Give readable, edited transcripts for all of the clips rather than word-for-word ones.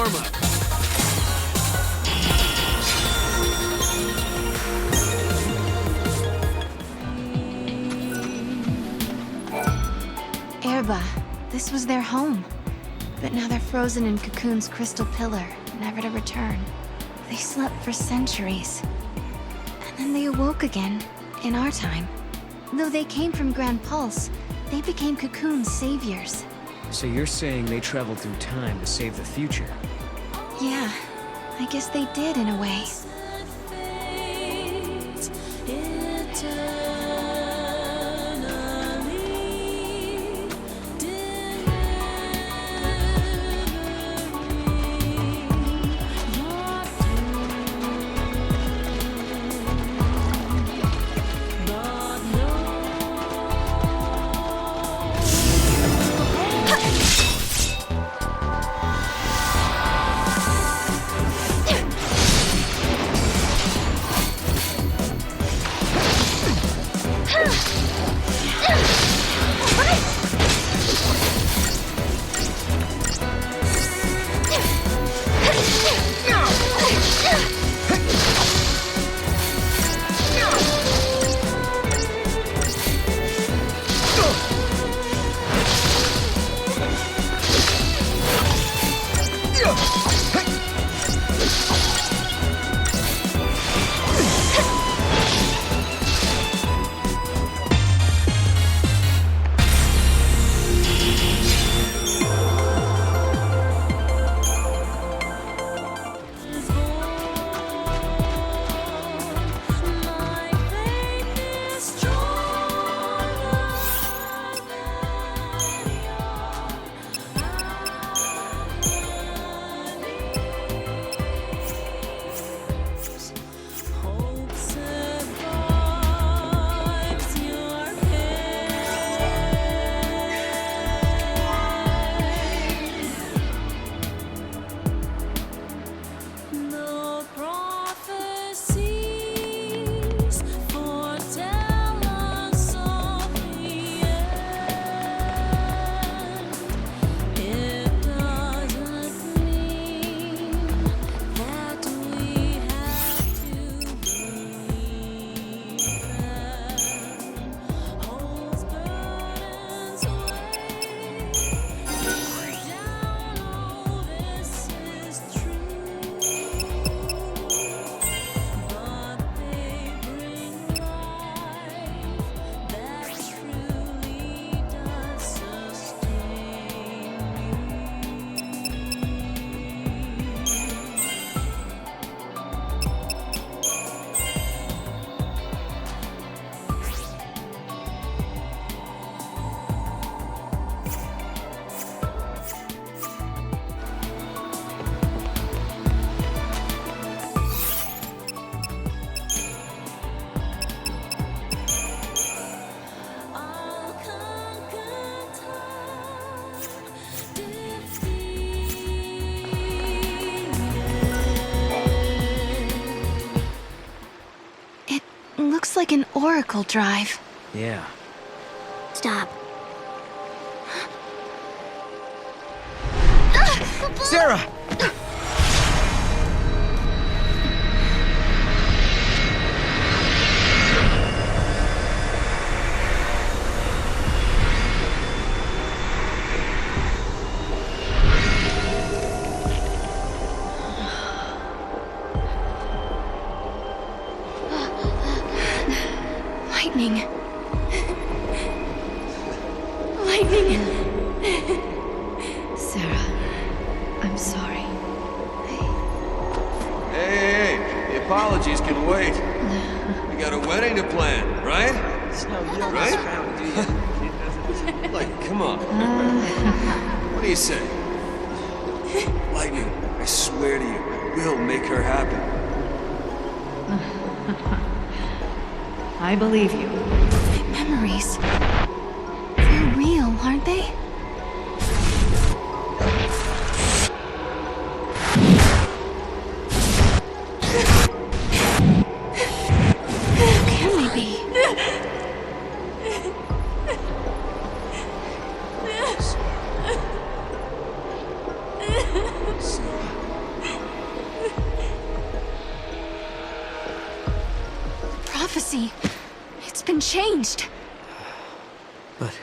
karma! Erba, this was their home. But now they're frozen in Cocoon's crystal pillar, never to return. They slept for centuries. And then they awoke again, in our time. Though they came from Grand Pulse, they became Cocoon's saviors. So you're saying they traveled through time to save the future? Yeah, I guess they did in a way. Looks like an Oracle drive. Yeah. Stop. Sarah! Lightning. Lightning. Sarah, I'm sorry. Hey, the apologies can wait. We got a wedding to plan, right? Right? Like, come on. What do you say? Lightning, I swear to you, I will make her happy. I believe you. My memories. They're real, aren't they? How can they be? prophecy. It's been changed. But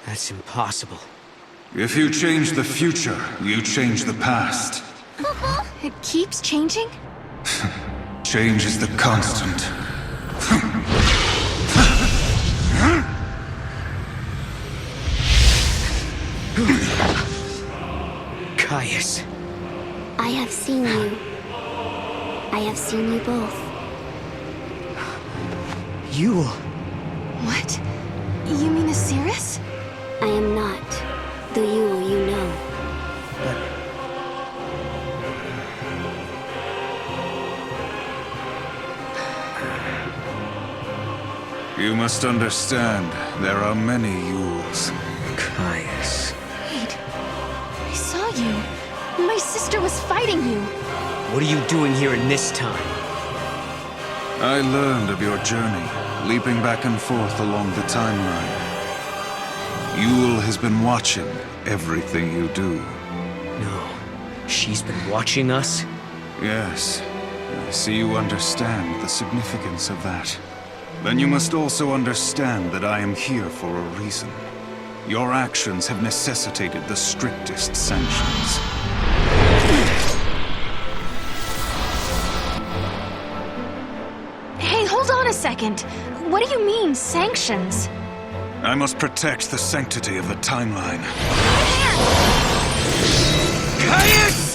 that's impossible. If you change the future, you change the past. It keeps changing? Change is the constant. Caius. I have seen you. I have seen you both. Yule. What? You mean Osiris? I am not the Yule you know. You must understand, there are many Yules. Caius. Wait. I saw you. My sister was fighting you. What are you doing here in this time? I learned of your journey, leaping back and forth along the timeline. Yule has been watching everything you do. No. She's been watching us? Yes, I see you understand the significance of that. Then you must also understand that I am here for a reason. Your actions have necessitated the strictest sanctions. Hey, hold on a second. What do you mean, sanctions? I must protect the sanctity of the timeline. Caius!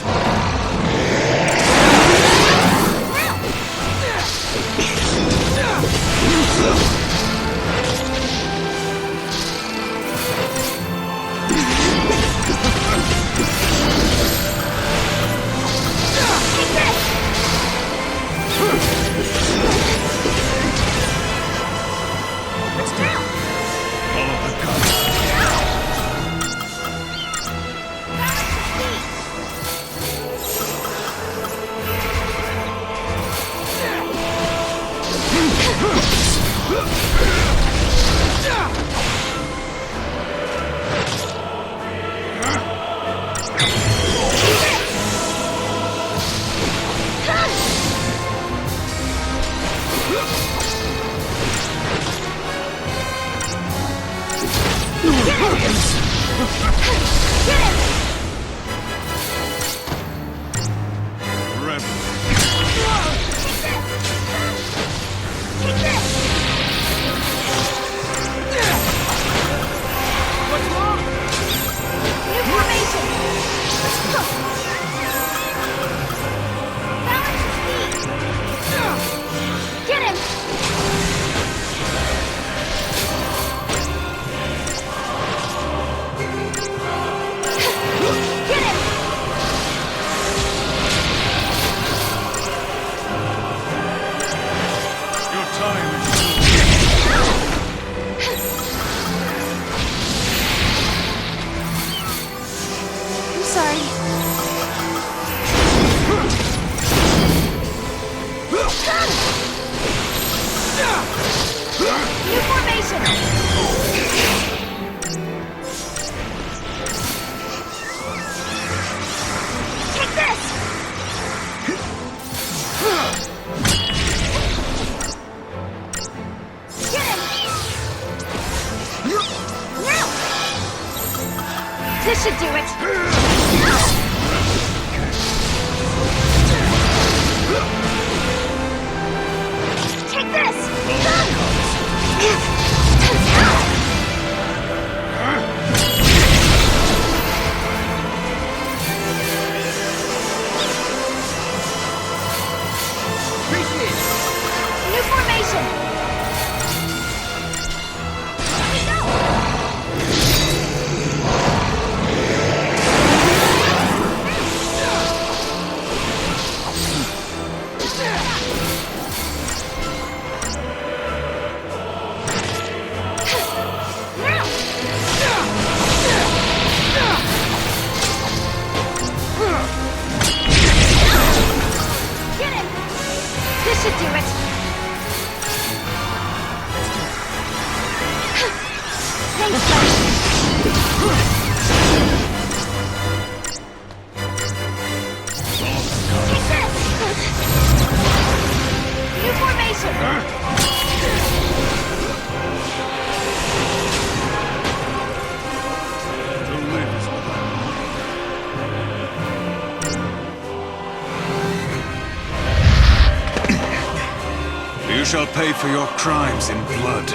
shall pay for your crimes in blood.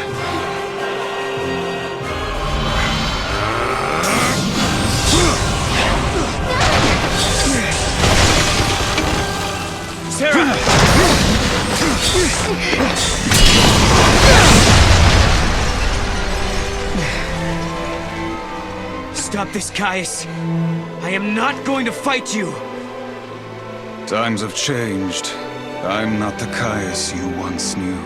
Sarah! Stop this, Caius. I am not going to fight you. Times have changed. I'm not the Caius you once knew.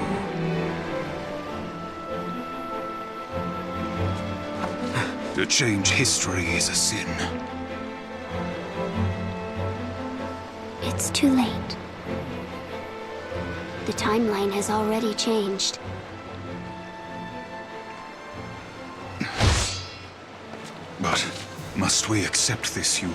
To change history is a sin. It's too late. The timeline has already changed. But must we accept this, Yule?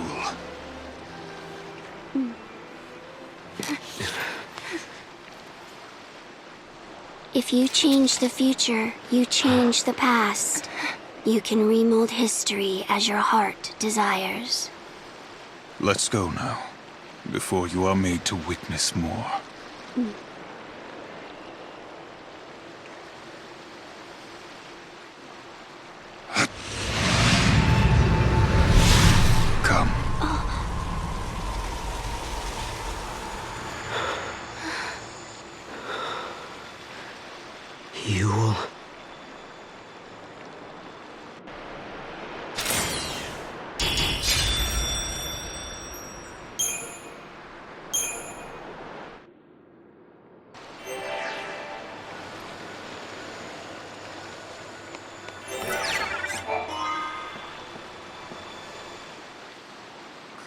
If you change the future, you change the past. You can remold history as your heart desires. Let's go now, before you are made to witness more. Come. Yule.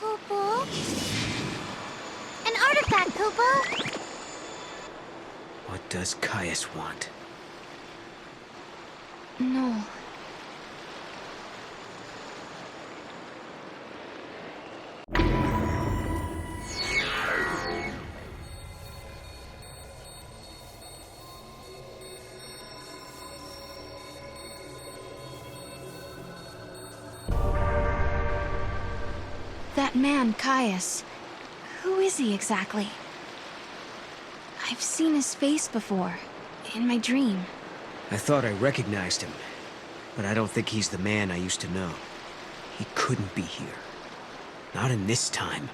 Kupo? An artifact, Kupo! What does Caius want? No. That man, Caius. Who is he exactly? I've seen his face before, in my dream. I thought I recognized him, but I don't think he's the man I used to know. He couldn't be here. Not in this time.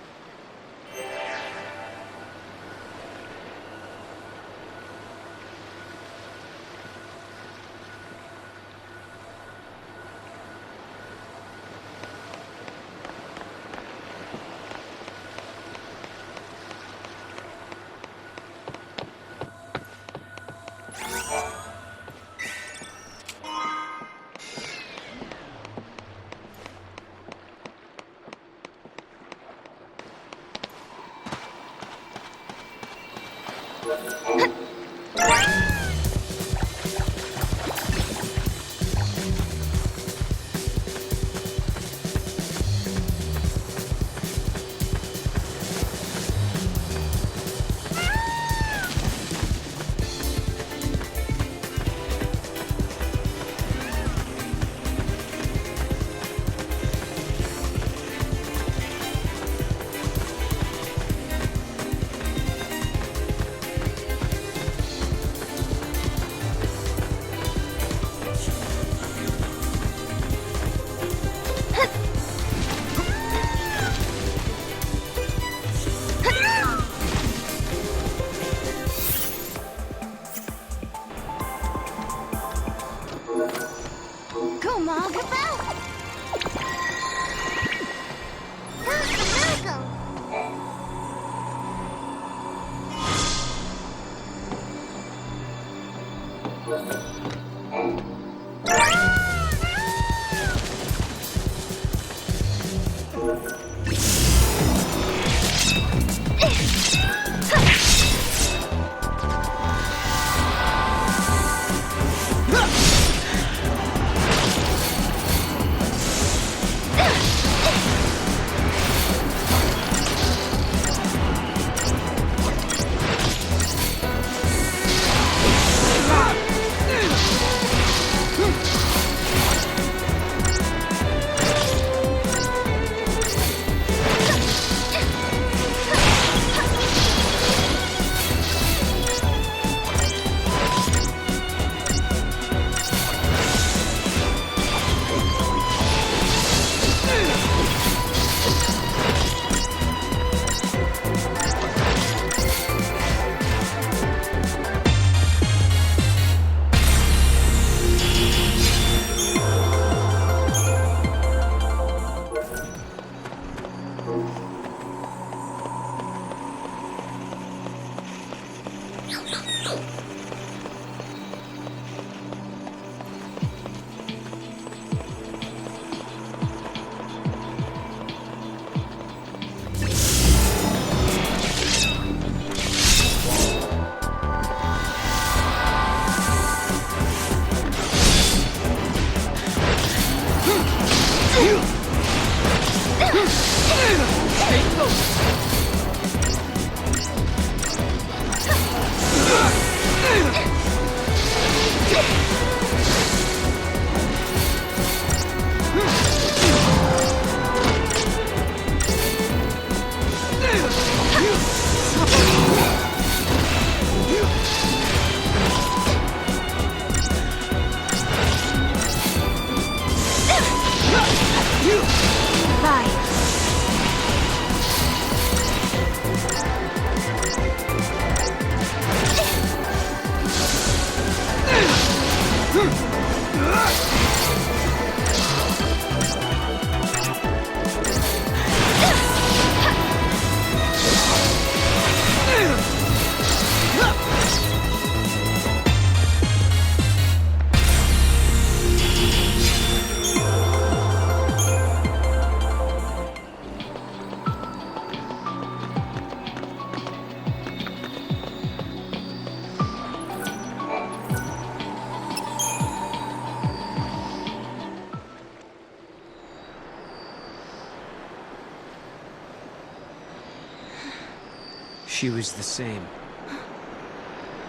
She was the same.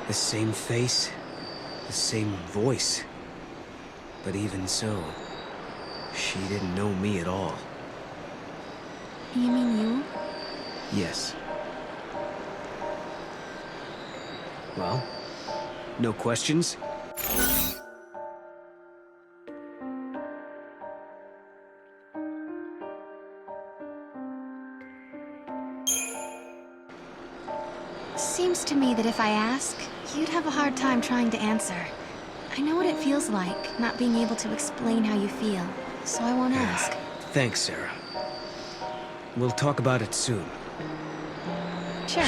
The same face, the same voice. But even so, she didn't know me at all. You mean you? Yes. Well, no questions? Seems to me that if I ask, you'd have a hard time trying to answer. I know what it feels like, not being able to explain how you feel, so I won't ask. Thanks, Sarah. We'll talk about it soon. Sure.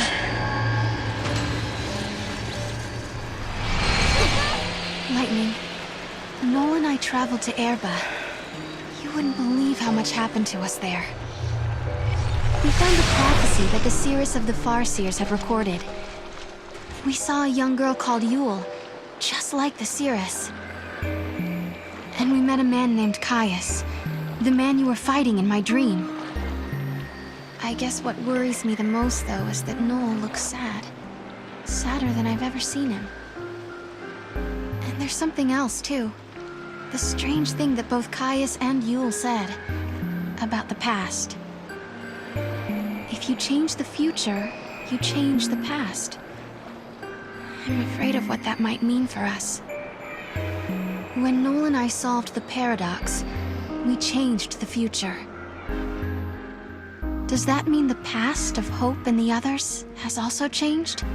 Lightning, Noel and I traveled to Erba. You wouldn't believe how much happened to us there. We found a prophecy that the Seeress of the Farseers had recorded. We saw a young girl called Yule, just like the Seeress. And we met a man named Caius, the man you were fighting in my dream. I guess what worries me the most, though, is that Noel looks sad. Sadder than I've ever seen him. And there's something else, too. The strange thing that both Caius and Yule said about the past. If you change the future, you change the past. I'm afraid of what that might mean for us. When Noel and I solved the paradox, we changed the future. Does that mean the past of Hope and the others has also changed?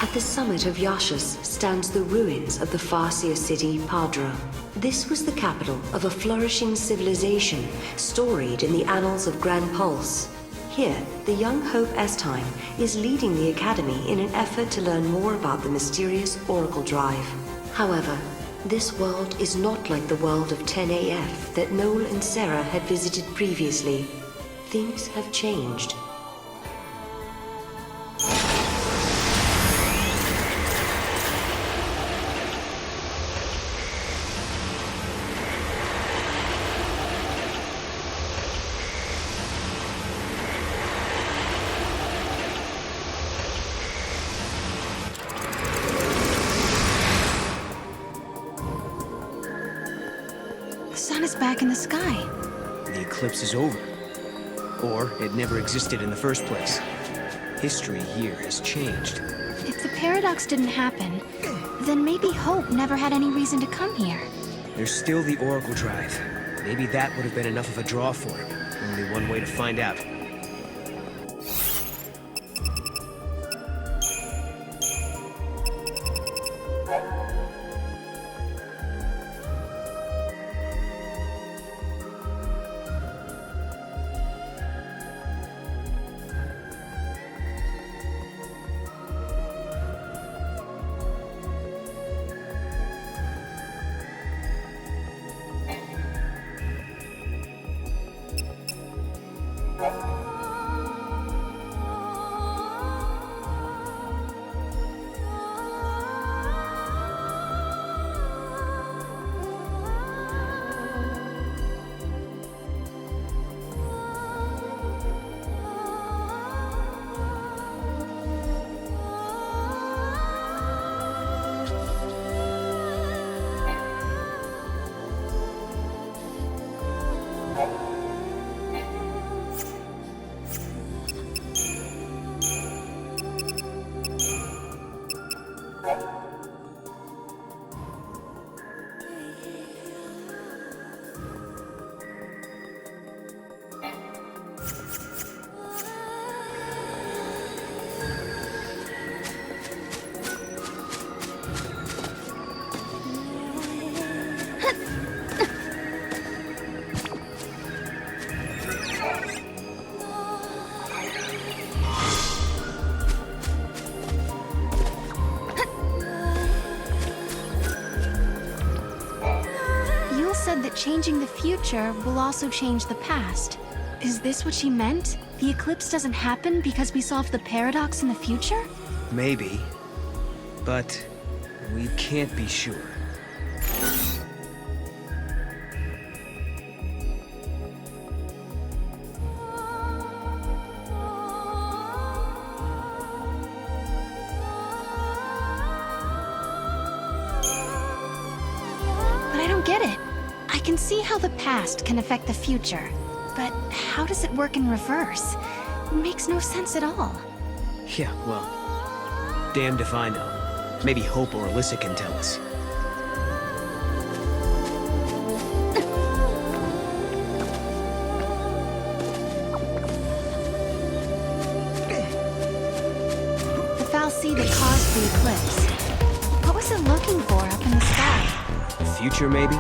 At the summit of Yashus stands the ruins of the Farseer city, Padra. This was the capital of a flourishing civilization, storied in the annals of Gran Pulse. Here, the young Hope Estime is leading the Academy in an effort to learn more about the mysterious Oracle Drive. However, this world is not like the world of 10AF that Noel and Sarah had visited previously. Things have changed. sun is back in the sky. The eclipse is over. Or it never existed in the first place. History here has changed. If the paradox didn't happen, then maybe Hope never had any reason to come here. There's still the Oracle Drive. Maybe that would have been enough of a draw for him. Only one way to find out. Said that changing the future will also change the past. Is this what she meant? The eclipse doesn't happen because we solved the paradox in the future? Maybe. But we can't be sure. But I don't get it. I can see how the past can affect the future, but how does it work in reverse? It makes no sense at all. Yeah, well, damned if I know. Maybe Hope or Alyssa can tell us. The fal'Cie that caused the eclipse. What was it looking for up in the sky? The future, maybe?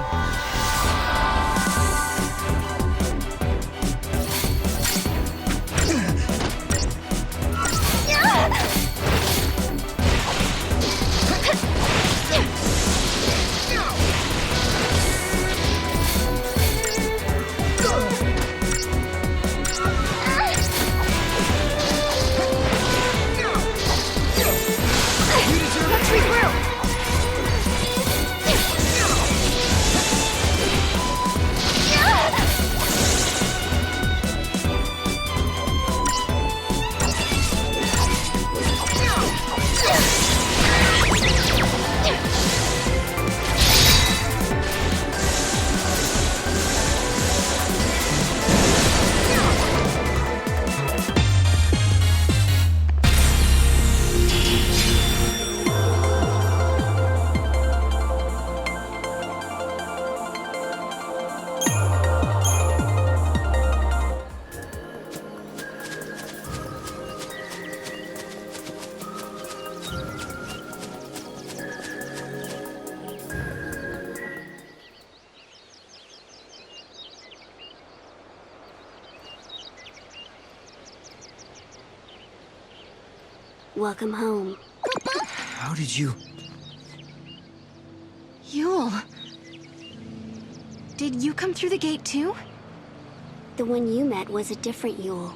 Welcome home. How did you... Yule. Did you come through the gate too? The one you met was a different Yule.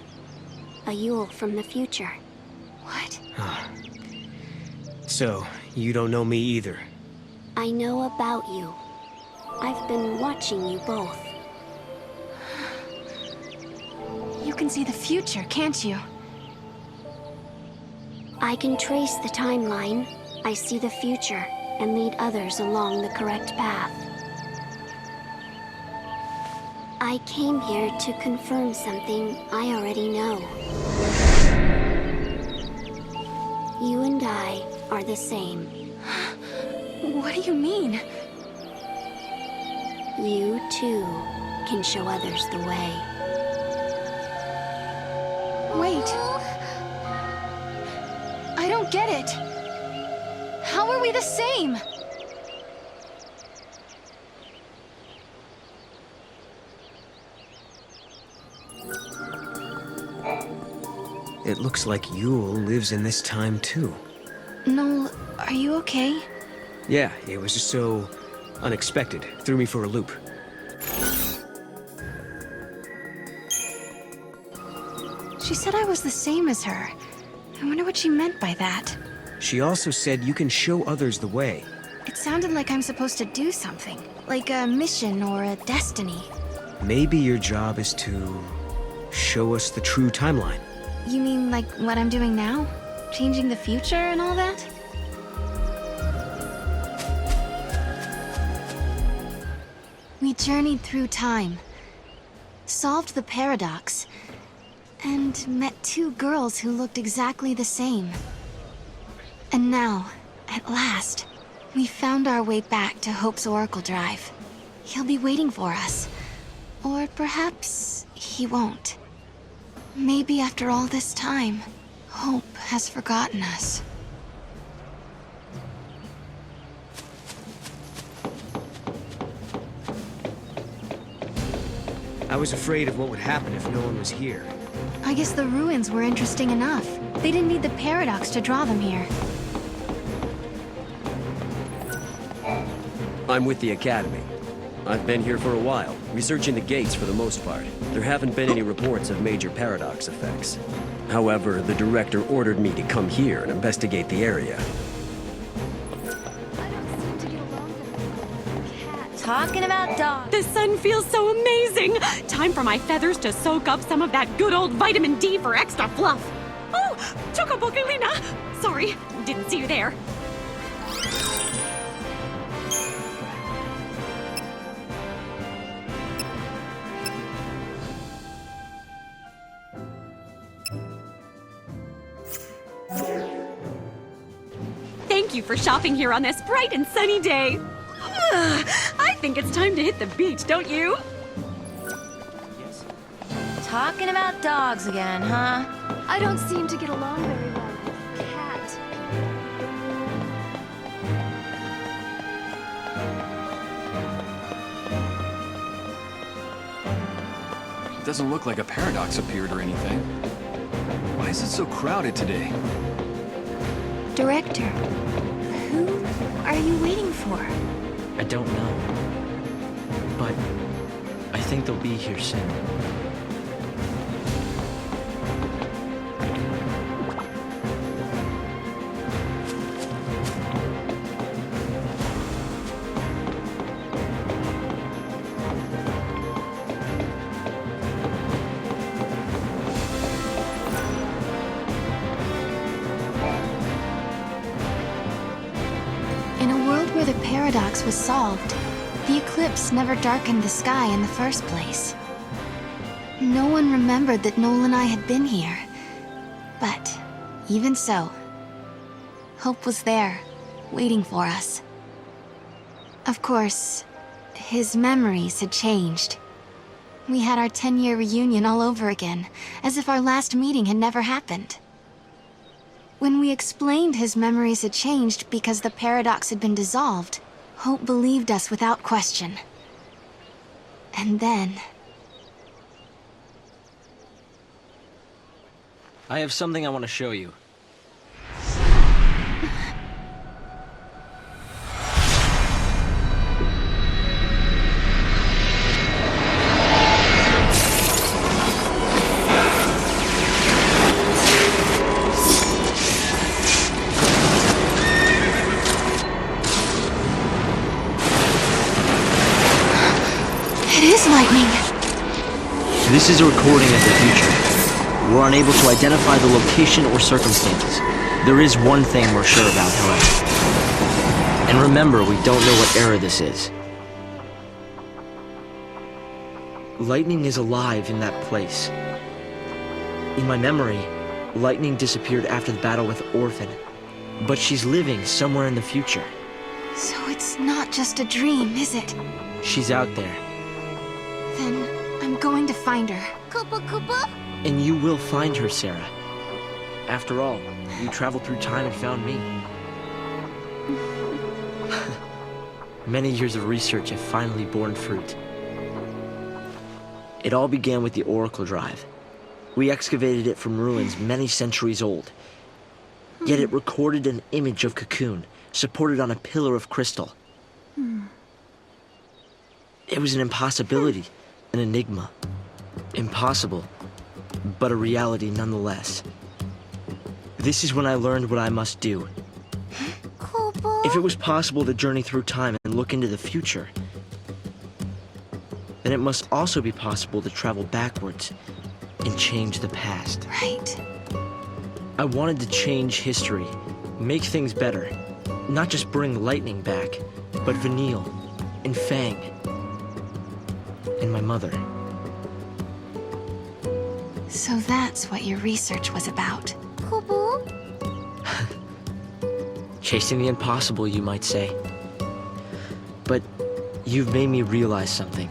A Yule from the future. What? So, you don't know me either? I know about you. I've been watching you both. You can see the future, can't you? I can trace the timeline. I see the future and lead others along the correct path. I came here to confirm something I already know. You and I are the same. What do you mean? You, too, can show others the way. Wait. I don't get it. How are we the same? It looks like Yule lives in this time too. Noel, are you okay? Yeah, it was just so unexpected. Threw me for a loop. She said I was the same as her. I wonder what she meant by that. She also said you can show others the way. It sounded like I'm supposed to do something, like a mission or a destiny. Maybe your job is to show us the true timeline. You mean like what I'm doing now? Changing the future and all that? We journeyed through time, solved the paradox, and met two girls who looked exactly the same. And now, at last, we found our way back to Hope's Oracle Drive. He'll be waiting for us. Or perhaps he won't. Maybe after all this time, Hope has forgotten us. I was afraid of what would happen if no one was here. I guess the ruins were interesting enough. They didn't need the paradox to draw them here. I'm with the Academy. I've been here for a while, researching the gates for the most part. There haven't been any reports of major paradox effects. However, the director ordered me to come here and investigate the area. Talking about dogs. The sun feels so amazing! Time for my feathers to soak up some of that good old vitamin D for extra fluff. Oh, Chocoboculina! Sorry, didn't see you there. Thank you for shopping here on this bright and sunny day. I think it's time to hit the beach, don't you? Talking about dogs again, huh? I don't seem to get along very well with Cat. It doesn't look like a paradox appeared or anything. Why is it so crowded today? Director, who are you waiting for? I don't know. But I think they'll be here soon. In a world where the paradox was solved, the eclipse never darkened the sky in the first place. No one remembered that Noel and I had been here. But even so, Hope was there, waiting for us. Of course, his memories had changed. We had our 10-year reunion all over again, as if our last meeting had never happened. When we explained his memories had changed because the paradox had been dissolved, Hope believed us without question. And then... I have something I want to show you. It is lightning! This is a recording of the future. We're unable to identify the location or circumstances. There is one thing we're sure about, however. And remember, we don't know what era this is. Lightning is alive in that place. In my memory, Lightning disappeared after the battle with Orphan, but she's living somewhere in the future. So it's not just a dream, is it? She's out there. Then I'm going to find her. Koopa Koopa? And you will find her, Sarah. After all, you traveled through time and found me. Many years of research have finally borne fruit. It all began with the Oracle Drive. We excavated it from ruins many centuries old. Yet it recorded an image of Cocoon, supported on a pillar of crystal. It was an impossibility, an enigma. Impossible, but a reality nonetheless. This is when I learned what I must do. If it was possible to journey through time and look into the future, then it must also be possible to travel backwards and change the past. Right. I wanted to change history, make things better. Not just bring Lightning back, but Vanille, and Fang, and my mother. So that's what your research was about. Chasing the impossible, you might say. But you've made me realize something.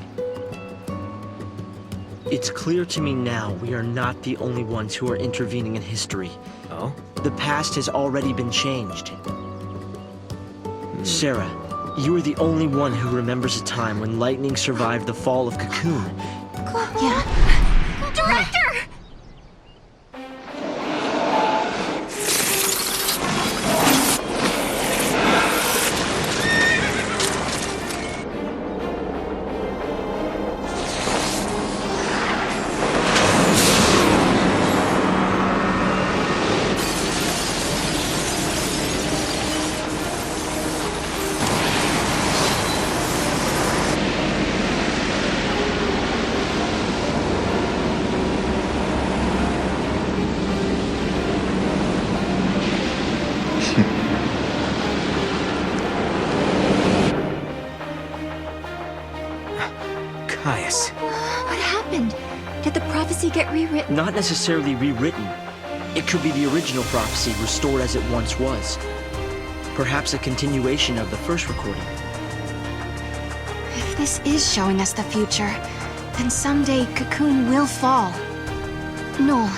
It's clear to me now we are not the only ones who are intervening in history. Oh? The past has already been changed. Sarah, you are the only one who remembers a time when Lightning survived the fall of Cocoon. Yeah. Director! Caius. What happened? Did the prophecy get rewritten? Not necessarily rewritten. It could be the original prophecy restored as it once was. Perhaps a continuation of the first recording. If this is showing us the future, then someday Cocoon will fall. Noel,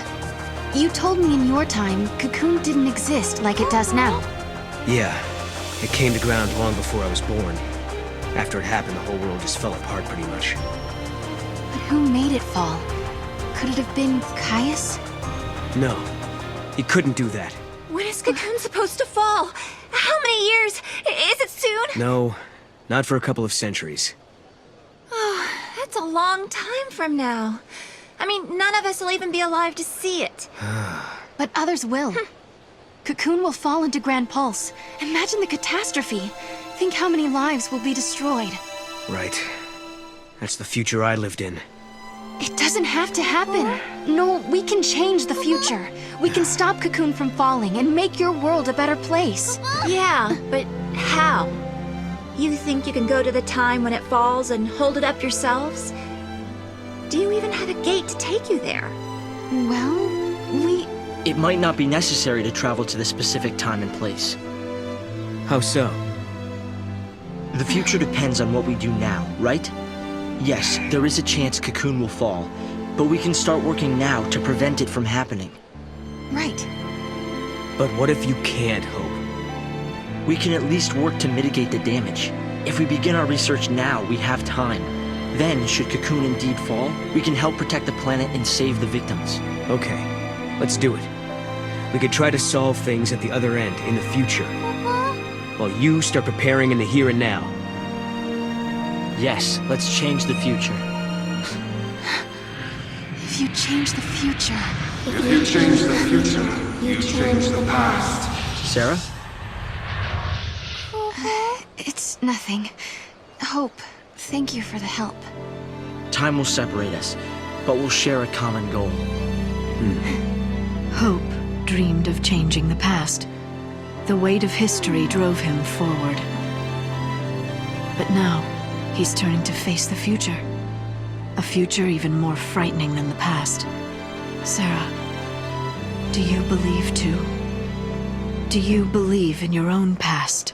you told me in your time Cocoon didn't exist like it does now. Yeah. It came to ground long before I was born. After it happened, the whole world just fell apart pretty much. But who made it fall? Could it have been Caius? No. He couldn't do that. When is Cocoon supposed to fall? How many years? Is it soon? No. Not for a couple of centuries. Oh, that's a long time from now. I mean, none of us will even be alive to see it. But others will. Cocoon will fall into Grand Pulse. Imagine the catastrophe. Think how many lives will be destroyed. Right. That's the future I lived in. It doesn't have to happen. No, we can change the future. We can stop Cocoon from falling and make your world a better place. Yeah, but how? You think you can go to the time when it falls and hold it up yourselves? Do you even have a gate to take you there? Well, It might not be necessary to travel to the specific time and place. How so? The future depends on what we do now, right? Yes, there is a chance Cocoon will fall, but we can start working now to prevent it from happening. Right. But what if you can't hope? We can at least work to mitigate the damage. If we begin our research now, we have time. Then, should Cocoon indeed fall, we can help protect the planet and save the victims. Okay, let's do it. We could try to solve things at the other end, in the future. While you start preparing in the here and now. Yes, let's change the future. If you change the future... If you change the future, you change the past. Sarah? It's nothing. Hope, thank you for the help. Time will separate us, but we'll share a common goal. Hope dreamed of changing the past. The weight of history drove him forward. But now, he's turning to face the future. A future even more frightening than the past. Sarah, do you believe too? Do you believe in your own past?